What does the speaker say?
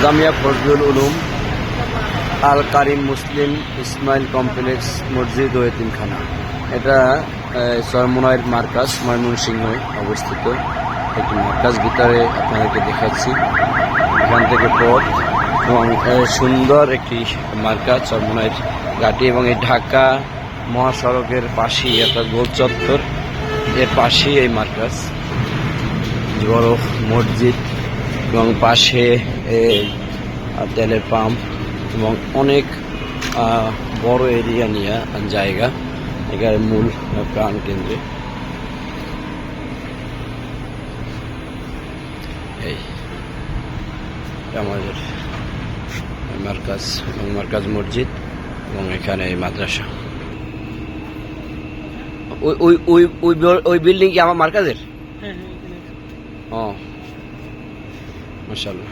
জামিয়া ফজলুল উলুম আল কারিম মুসলিম Ismail complex মসজিদ ও এতিমখানা। এটা চরমোনাইয়ের মার্কাজ ময়মনসিংহে অবস্থিত একটি মার্কাজ। ভিতরে আপনাদেরকে দেখাচ্ছি এখান থেকে পথ এবং সুন্দর একটি মার্কাজ চরমোনাইয়ের ঘাটি এবং এই ঢাকা মহাসড়কের পাশেই একটা গোল চত্বর, এর পাশেই এই মার্কাজ। বড় মসজিদ এবং পাশে তেলের পাম্প এবং অনেক বড় এরিয়া নিয়ে জায়গা, এখানে মূল প্রাণ কেন্দ্রে। এই আমাদের মার্কাজ এবং মার্কাজ মসজিদ এবং এখানে এই মাদ্রাসা। ওই বিল্ডিং কি আমার মার্কাজের? ও মাশাআল্লাহ।